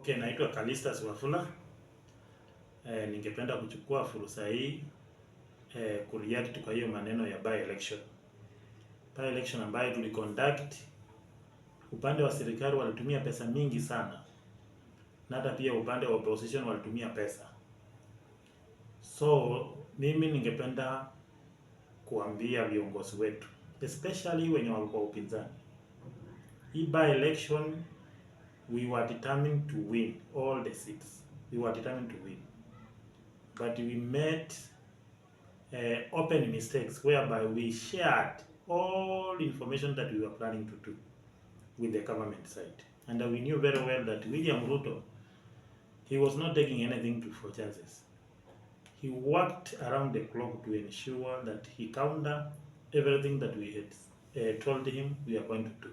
Okay, naitwa Kalistas Wafula. Ningependa kuchukua fursa hii kureact kwa hiyo maneno ya by election. By election ambayo tuliconduct, upande wa serikali walitumia pesa mingi sana, na hata pia upande wa opposition walitumia pesa. So mimi ningependa kuambia viongozi wetu, especially wenye walikuwa upinzani, hii by election we were determined to win all the seats. We were determined to win, but we made open mistakes whereby we shared all information that we were planning to do with the government side, and we knew very well that William Ruto, he was not taking anything for chances. He worked around the clock to ensure that he counter everything that we had told him we are going to do.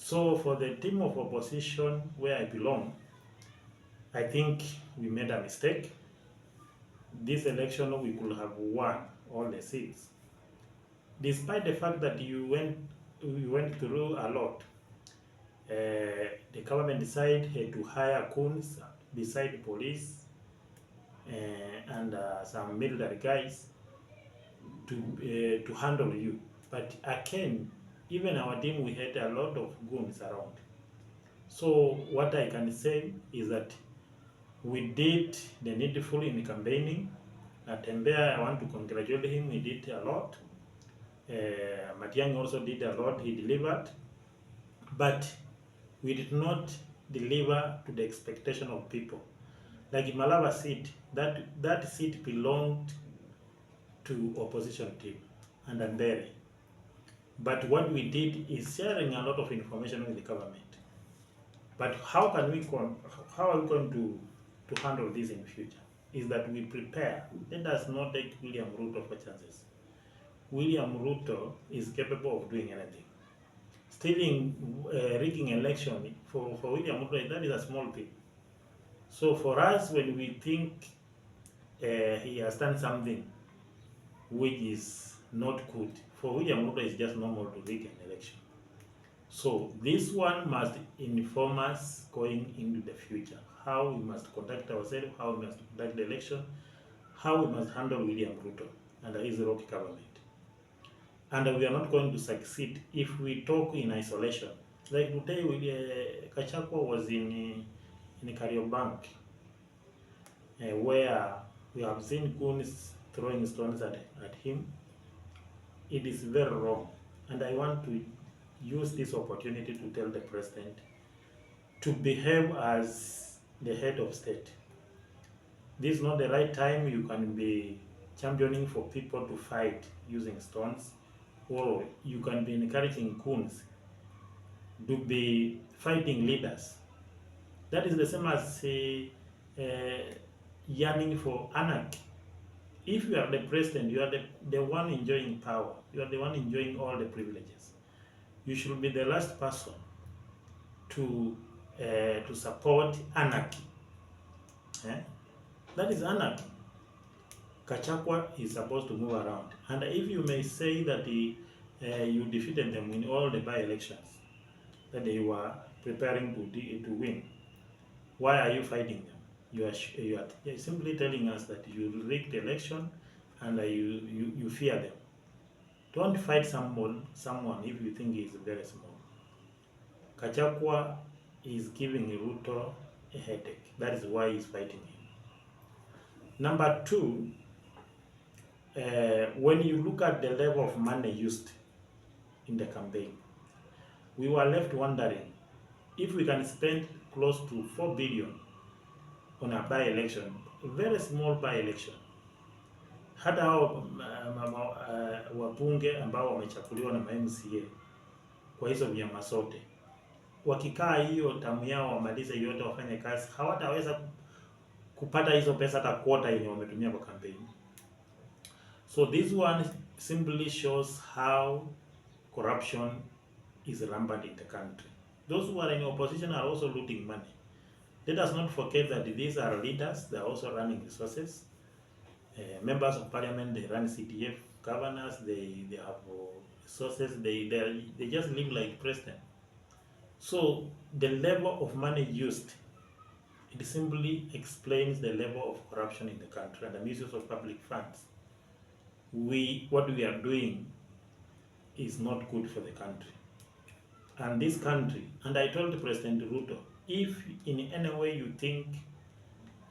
So for the team of opposition where I belong, I think we made a mistake. This election we could have won all the seats, despite the fact that we went through a lot. The government side had to hire goons beside police and some military guys to handle you. But again, even our team, we had a lot of goons around. So what I can say is that we did the needful in campaigning. Natembea, I want to congratulate him, he did a lot. Matiang'i also did a lot, he delivered. But we did not deliver to the expectation of people. Like Malava seat, that seat belonged to opposition team and Andere. But what we did is sharing a lot of information with the government. But how are we going to handle this in the future? Is that we prepare. Let us not take William Ruto for chances. William Ruto is capable of doing anything. Stealing, rigging election for William Ruto, that is a small thing. So for us, when we think he has done something which is not good, for William Ruto is just normal to rig an election. So this one must inform us going into the future, how we must conduct ourselves, how we must conduct the election, how we must handle William Ruto under his rocky government. And we are not going to succeed if we talk in isolation. Like today, GACHAGUA was in Kariobangi, where we have seen goons throwing stones at him. It is very wrong, and I want to use this opportunity to tell the president to behave as the head of state. This is not the right time you can be championing for people to fight using stones, or you can be encouraging goons to be fighting leaders. That is the same as yearning for anarchy. If you are the president, you are the one enjoying power, you are the one enjoying all the privileges. You should be the last person to support anarchy. That is anarchy. GACHAGUA is supposed to move around, and if you may say that you defeated them in all the by-elections that they were preparing to win, why are you fighting them? You are simply telling us that you rigged the election and you fear them. Don't fight someone if you think he is very small. GACHAGUA is giving Ruto a headache. That is why he is fighting him. Number two, when you look at the level of money used in the campaign, we were left wondering if we can spend close to 4 billion on a by-election, a very small by-election. Hata hao wabunge ambao wamechaguliwa na MCA kwa hizo vyama zote, wakikaa hiyo tamu yao wamalize yote wafanye kazi, hawataweza kupata hizo pesa hata kwota yenye wametumia kwa kampeni. So this one simply shows how corruption is rampant in the country. Those who are in opposition are also looting money. Let us not forget that these are leaders, they are also running resources. Members of parliament, they run CDF, governors, they have resources, they just live like president. So the level of money used It simply explains the level of corruption in the country and the misuse of public funds. What we are doing is not good for the country. And this country, and I told President Ruto, if in any way you think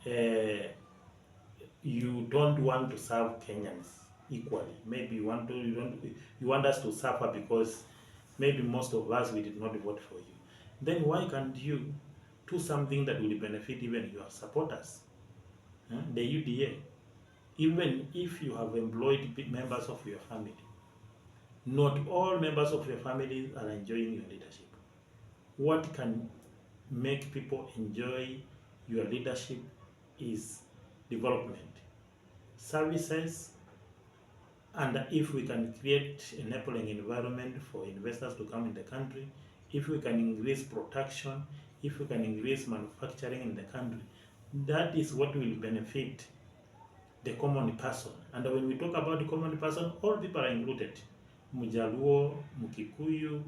uh, you don't want to serve Kenyans equally, maybe you want us to suffer because maybe most of us we did not vote for you, then why can't you do something that will benefit even your supporters, the UDA? Even if you have employed members of your family, not all members of your family are enjoying your leadership. What can make people enjoy your leadership is development, services, and if we can create enabling environment for investors to come in the country, if we can increase production, if we can increase manufacturing in the country, that is what will benefit the common person. And when we talk about the common person, all people are included. Mjaluo, Mkikuyu,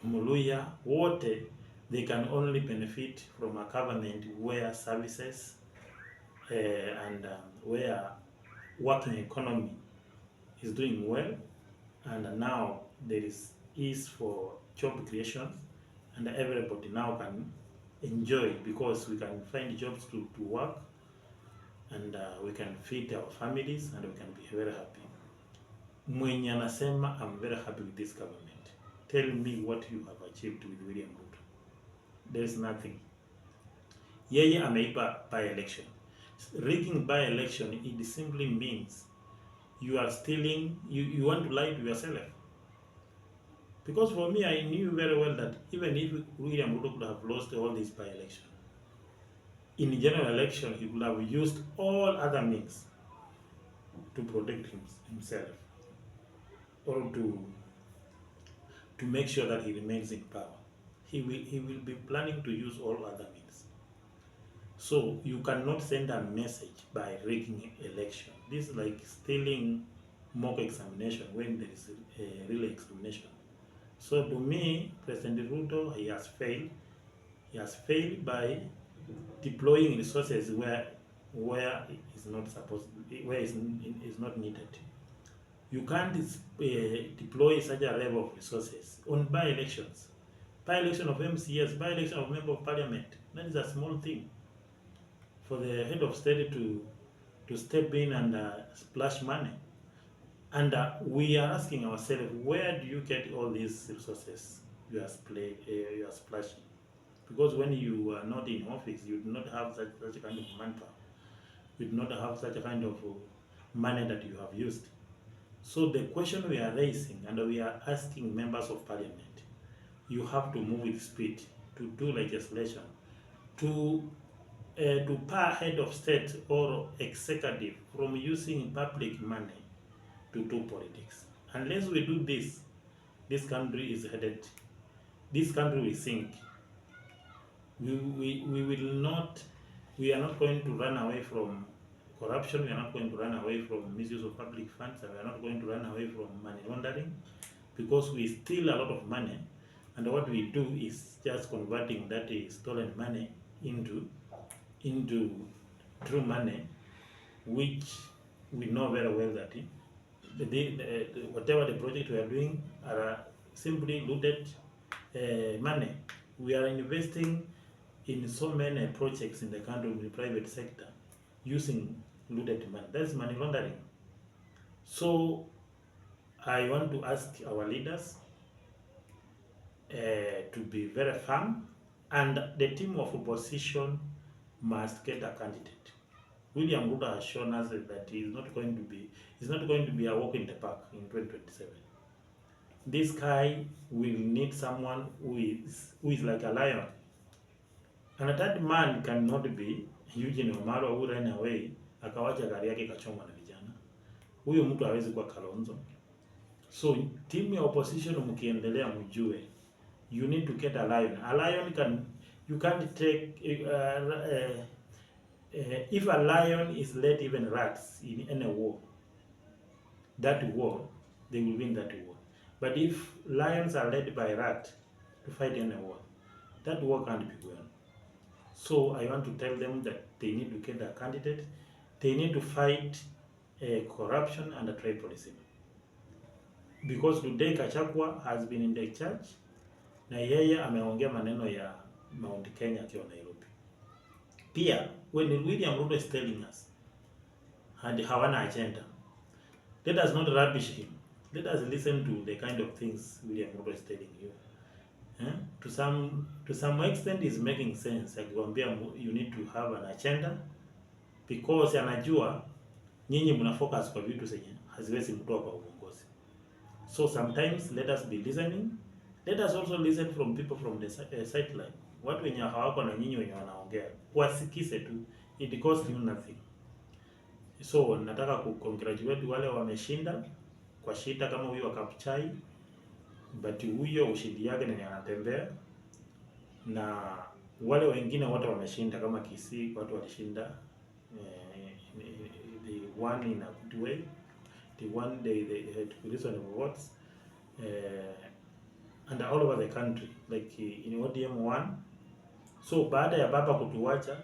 Muluya, wote, they can only benefit from a government where services and where working economy is doing well, and now there is ease for job creation, and everybody now can enjoy because we can find jobs to work, and we can feed our families and we can be very happy. Mwenye anasema I'm very happy with this government, tell me what you have achieved with William Ruto. There is nothing. Yeye ameiba by election. Rigging by election, it simply means you are stealing, you want to lie to yourself. Because for me, I knew very well that even if William Ruto could have lost all these by election, in general election he would have used all other means to protect himself, or to make sure that he remains in power. He will be planning to use all other means. So you cannot send a message by rigging election. This is like stealing mock examination when there is a real examination. So to me, President Ruto, he has failed. He has failed by deploying resources where it is not supposed, where is not needed. You can't deploy such a level of resources on by-elections. By-election of MCS, by-election of member of parliament. That is a small thing for the head of state to step in and splash money. And we are asking ourselves, where do you get all these resources you are splashing? Because when you are not in office, you do not have such a kind of manpower. You do not have such a kind of money that you have used. So the question we are raising, and we are asking members of parliament, you have to move with speed to do legislation, to bar head of state or executive from using public money to do politics. Unless we do this, this country is headed, this country will sink. We will not, we are not going to run away from corruption, we are not going to run away from misuse of public funds, and we are not going to run away from money laundering, because we steal a lot of money, and what we do is just converting that stolen money into true money, which we know very well that whatever the project we are doing are simply looted money. We are investing in so many projects in the country in the private sector using looted money. That is money laundering. So I want to ask our leaders to be very firm, and the team of opposition must get a candidate. William Ruto has shown us that he is not going to be a walk in the park in 2027. This guy will need someone who is like a lion. And that man cannot be Eugene Wamalwa who ran away akawacha gari yake kachomwa na vijana. Huyo mtu hawezi kuwa Kalonzo. So team ya opposition mkiendelea mjue, you need to get a lion. A lion you can't take if a lion is led even rats in any war, that war, they will win that war. But if lions are led by rat to fight in a war, that war can't be won. So I want to tell them that they need to get a candidate, they need to fight corruption and tribalism, because today GACHAGUA has been in the church na yeye ameongea maneno ya Mount Kenya akiwa Nairobi. Pia when William Ruto is telling us and hawana agenda, let us not rubbish him. Let us listen to the kind of things William Ruto is telling you. To some extent is making sense, akikwambia you need to have an agenda, because anajua nyinyi mna focus kwa vitu zenye haziwezi mtoa kwa uongozi. So sometimes let us be listening. Let us also listen from people from the sideline. Watu wenye hawako na nyinyi wenye wanaongea, wasikize tu, it costs you nothing. So nataka congratulate wale wameshinda kwa shida kama huyo Kabuchai, but huyo ushindi yake ni anatembea, na wale wengine wote wameshinda kama Kisii, watu walishinda the one in a good way, the one they had reasonable votes, and all over the country like in ODM 1. So baada ya baba kutuacha